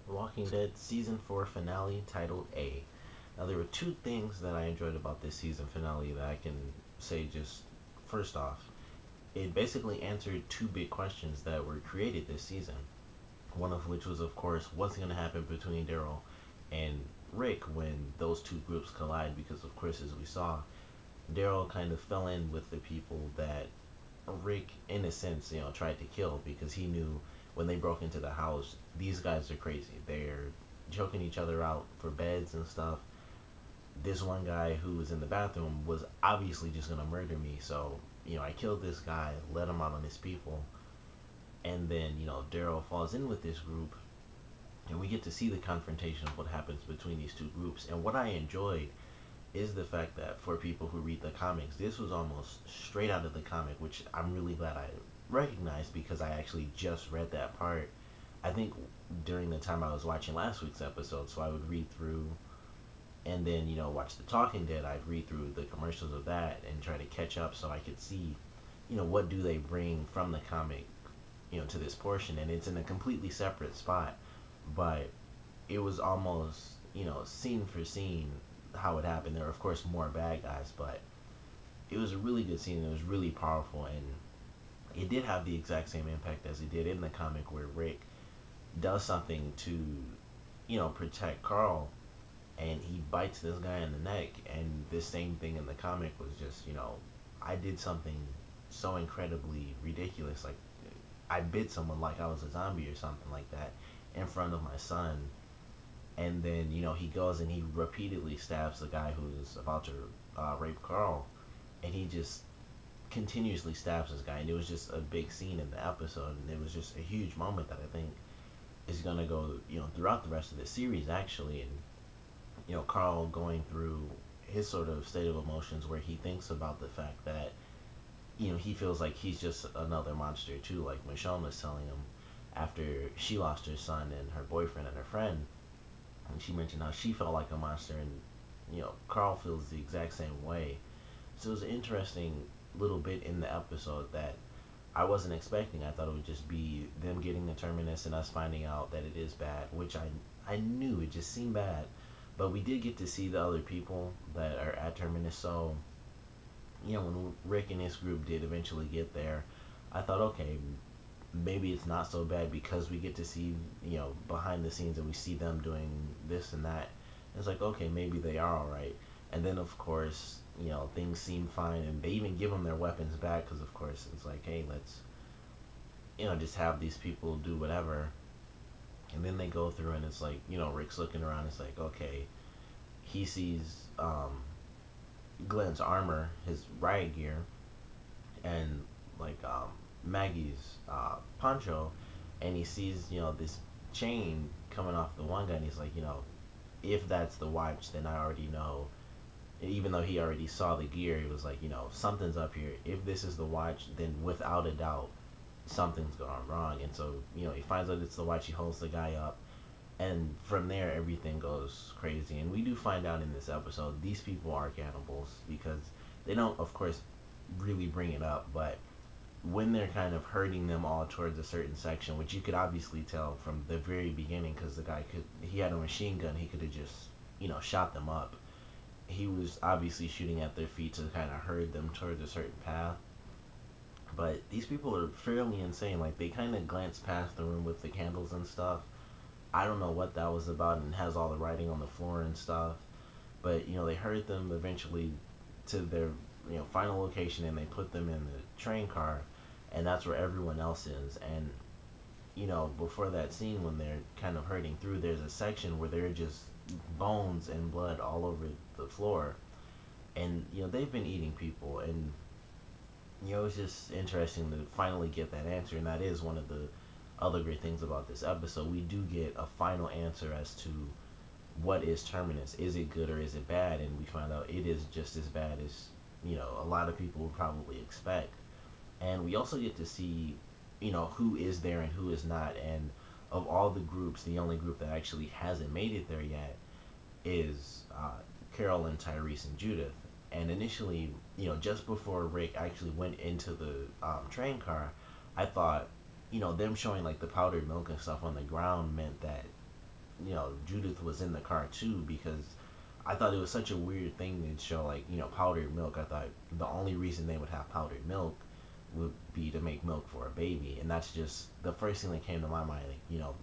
Walking Dead Season 4 finale titled A. Now, there were two things that I enjoyed about this season finale that I can say just first off. It basically answered two big questions that were created this season. One of which was, of course, what's going to happen between Daryl and Rick when those two groups collide, because, of course, as we saw, Daryl kind of fell in with the people that Rick, in a sense, tried to kill because he knew when they broke into the house, these guys are crazy. They're choking each other out for beds and stuff. This one guy who was in the bathroom was obviously just gonna murder me, so I killed this guy, let him out on his people, and then Daryl falls in with this group, and we get to see the confrontation of what happens between these two groups. And what I enjoyed is the fact that for people who read the comics, this was almost straight out of the comic, which I'm really glad I recognized because I actually just read that part. I think during the time I was watching last week's episode, so I would read through and then watch The Talking Dead. I'd read through the commercials of that and try to catch up so I could see what do they bring from the comic to this portion, and it's in a completely separate spot, but it was almost scene for scene how it happened. There were of course more bad guys, but it was a really good scene. It was really powerful, and it did have the exact same impact as it did in the comic, where Rick does something to protect Carl, and he bites this guy in the neck. And this same thing in the comic was just I did something so incredibly ridiculous, like I bit someone like I was a zombie or something like that in front of my son. And then he goes and he repeatedly stabs the guy who's about to rape Carl, and he just continuously stabs this guy. And it was just a big scene in the episode, and it was just a huge moment that I think is gonna go throughout the rest of the series actually. And Carl going through his sort of state of emotions where he thinks about the fact that he feels like he's just another monster too, like Michonne was telling him after she lost her son and her boyfriend and her friend, and she mentioned how she felt like a monster, and Carl feels the exact same way. So it was an interesting little bit in the episode that I wasn't expecting. I thought it would just be them getting the Terminus and us finding out that it is bad, which I knew it just seemed bad, but we did get to see the other people that are at Terminus. So when Rick and his group did eventually get there, I thought, okay, maybe it's not so bad because we get to see behind the scenes and we see them doing this and that. And it's like, okay, maybe they are all right. And then of course things seem fine, and they even give them their weapons back because of course it's like, hey, let's just have these people do whatever. And then they go through and it's like Rick's looking around. It's like, okay, he sees Glenn's armor, his riot gear, and like Maggie's poncho, and he sees this chain coming off the one guy, and he's like, if that's the watch, then I already know. And even though he already saw the gear, he was like, something's up here. If this is the watch, then without a doubt something's gone wrong. And so he finds out it's the watch. He holds the guy up, and from there everything goes crazy. And we do find out in this episode these people are cannibals, because they don't of course really bring it up, but when they're kind of herding them all towards a certain section, which you could obviously tell from the very beginning, because the guy he had a machine gun, he could have just shot them up. He was obviously shooting at their feet to kind of herd them towards a certain path. But these people are fairly insane. Like, they kind of glance past the room with the candles and stuff. I don't know what that was about, and has all the writing on the floor and stuff. But they herd them eventually to their final location, and they put them in the train car, and that's where everyone else is. And before that scene, when they're kind of herding through, there's a section where they're just bones and blood all over the floor, and they've been eating people. And it's just interesting to finally get that answer. And that is one of the other great things about this episode. We do get a final answer as to what is Terminus. Is it good or is it bad? And we find out it is just as bad as a lot of people would probably expect. And we also get to see who is there and who is not. And of all the groups, the only group that actually hasn't made it there yet is Carol and Tyrese and Judith. And initially, just before Rick actually went into the train car, I thought, them showing like the powdered milk and stuff on the ground meant that Judith was in the car too, because I thought it was such a weird thing to show, like, powdered milk. I thought the only reason they would have powdered milk would be to make milk for a baby, and that's just the first thing that came to my mind. Like,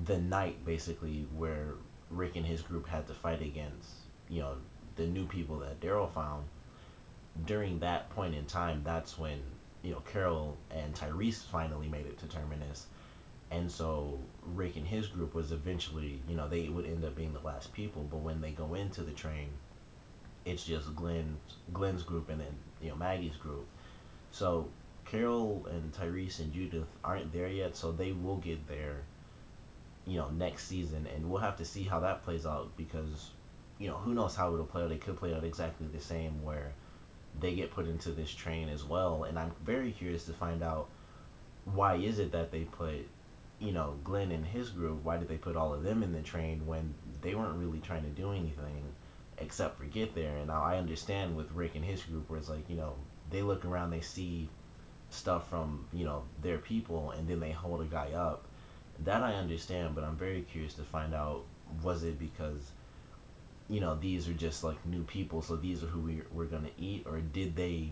the night basically where Rick and his group had to fight against, the new people that Daryl found. During that point in time, that's when Carol and Tyrese finally made it to Terminus, and so Rick and his group was eventually, they would end up being the last people. But when they go into the train, it's just Glenn's group and then Maggie's group. So Carol and Tyrese and Judith aren't there yet, so they will get there, next season, and we'll have to see how that plays out, because who knows how it'll play out. It could play out exactly the same, where they get put into this train as well, and I'm very curious to find out why is it that they put Glenn and his group, why did they put all of them in the train when they weren't really trying to do anything except for get there. And now I understand with Rick and his group, where it's like, they look around, they see stuff from their people, and then they hold a guy up. That I understand, but I'm very curious to find out, was it because these are just like new people, so these are who we're gonna eat, or did they,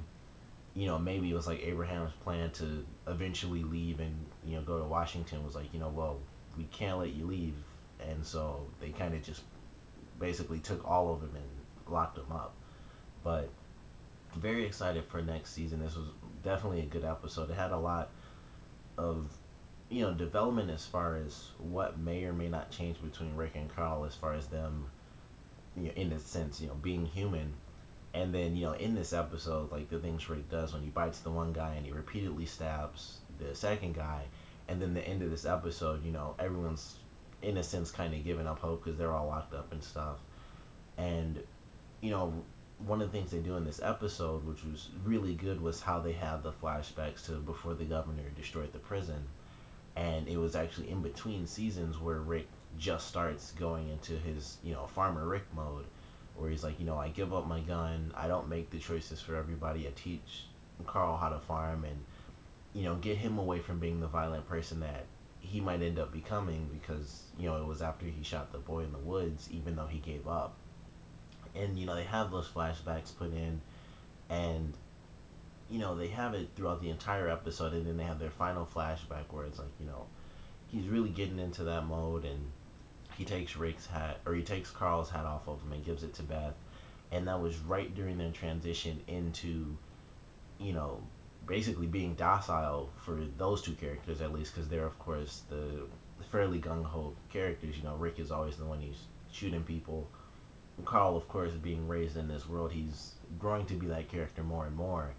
maybe it was like Abraham's plan to eventually leave and go to Washington, was like, well, we can't let you leave, and so they kind of just basically took all of them and locked them up. But very excited for next season. This was definitely a good episode. It had a lot of development as far as what may or may not change between Rick and Carl, as far as them, in a sense, being human. And then, in this episode, like the things Rick does when he bites the one guy and he repeatedly stabs the second guy. And then the end of this episode, everyone's, in a sense, kind of giving up hope because they're all locked up and stuff. And, one of the things they do in this episode, which was really good, was how they have the flashbacks to before the governor destroyed the prison. And it was actually in between seasons where Rick just starts going into his, Farmer Rick mode, where he's like, I give up my gun, I don't make the choices for everybody, I teach Carl how to farm, and, get him away from being the violent person that he might end up becoming, because, it was after he shot the boy in the woods, even though he gave up. And, they have those flashbacks put in, and, they have it throughout the entire episode, and then they have their final flashback where it's like, he's really getting into that mode, and he takes he takes Carl's hat off of him and gives it to Beth. And that was right during their transition into, basically being docile for those two characters, at least, because they're, of course, the fairly gung-ho characters. Rick is always the one who's shooting people. Carl, of course, being raised in this world, he's growing to be that character more and more.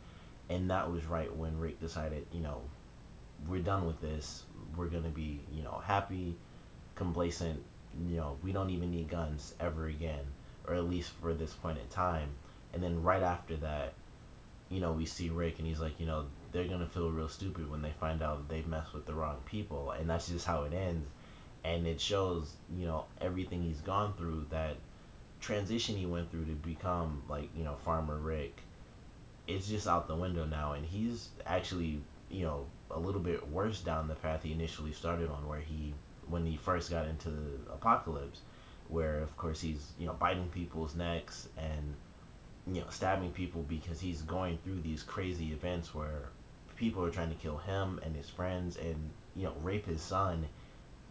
And that was right when Rick decided, we're done with this. We're going to be, happy, complacent. We don't even need guns ever again, or at least for this point in time. And then right after that, we see Rick, and he's like, they're going to feel real stupid when they find out they've messed with the wrong people. And that's just how it ends. And it shows, everything he's gone through, that transition he went through to become, like, Farmer Rick. It's just out the window now, and he's actually, a little bit worse down the path he initially started on, when he first got into the apocalypse, where, of course, he's, biting people's necks and, stabbing people because he's going through these crazy events where people are trying to kill him and his friends and, rape his son.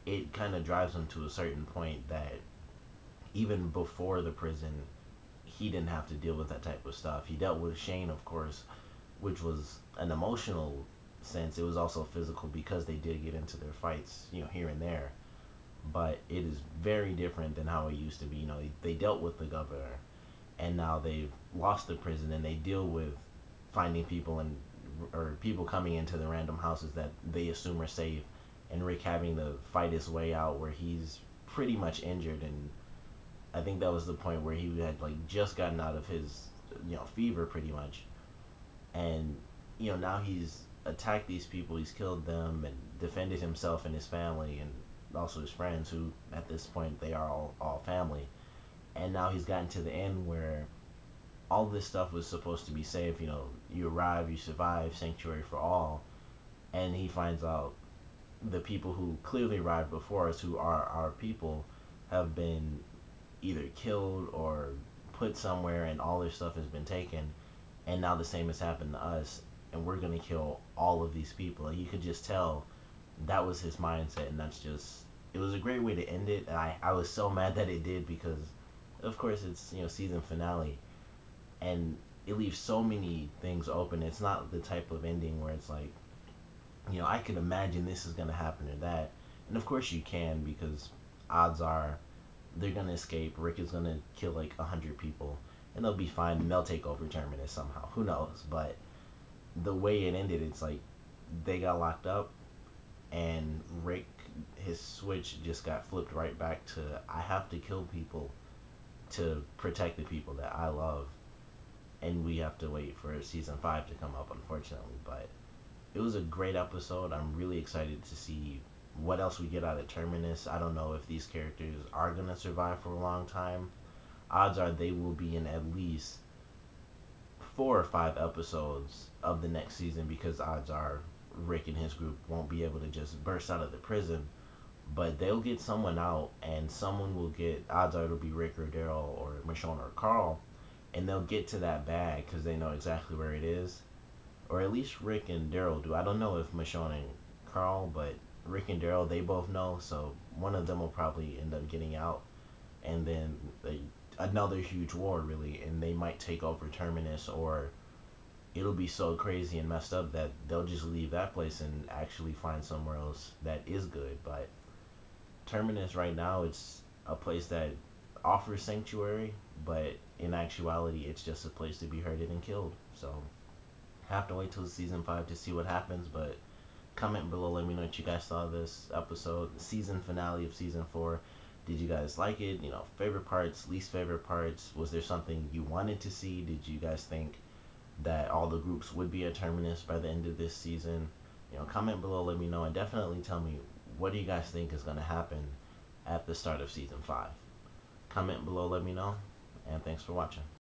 It kind of drives him to a certain point that even before the prison, he didn't have to deal with that type of stuff. He dealt with Shane, of course, which was an emotional sense. It was also physical, because they did get into their fights, here and there. But it is very different than how it used to be. They dealt with the governor, and now they've lost the prison, and they deal with finding people or people coming into the random houses that they assume are safe, and Rick having to fight his way out where he's pretty much injured. And I think that was the point where he had, like, just gotten out of his, fever pretty much. And, now he's attacked these people, he's killed them, and defended himself and his family, and also his friends, who, at this point, they are all family. And now he's gotten to the end where all this stuff was supposed to be safe. You arrive, you survive, sanctuary for all. And he finds out the people who clearly arrived before us, who are our people, have been either killed or put somewhere, and all their stuff has been taken, and now the same has happened to us, and we're gonna kill all of these people. Like, you could just tell that was his mindset, and that's just, it was a great way to end it. And I was so mad that it did, because of course it's, season finale, and it leaves so many things open. It's not the type of ending where it's like, I could imagine this is gonna happen or that. And of course you can, because odds are they're gonna escape. Rick is gonna kill like 100 people, and they'll be fine, and they'll take over Terminus somehow. Who knows? But the way it ended, it's like they got locked up, and Rick, his switch just got flipped right back to, I have to kill people to protect the people that I love. And we have to wait for season 5 to come up, unfortunately. But it was a great episode. I'm really excited to see what else we get out of Terminus. I don't know if these characters are going to survive for a long time. Odds are they will be in at least 4 or 5 episodes of the next season, because odds are Rick and his group won't be able to just burst out of the prison. But they'll get someone out, and someone will get, odds are it'll be Rick or Daryl or Michonne or Carl, and they'll get to that bag because they know exactly where it is. Or at least Rick and Daryl do. I don't know if Michonne and Carl, but Rick and Daryl, they both know, so one of them will probably end up getting out, and then another huge war, really, and they might take over Terminus, or it'll be so crazy and messed up that they'll just leave that place and actually find somewhere else that is good. But Terminus right now, it's a place that offers sanctuary, but in actuality it's just a place to be hurted and killed. So I have to wait till season 5 to see what happens. But comment below, let me know what you guys thought of this episode, the season finale of season 4. Did you guys like it? Favorite parts, least favorite parts. Was there something you wanted to see? Did you guys think that all the groups would be at Terminus by the end of this season? Comment below, let me know, and definitely tell me, what do you guys think is going to happen at the start of season 5? Comment below, let me know, and thanks for watching.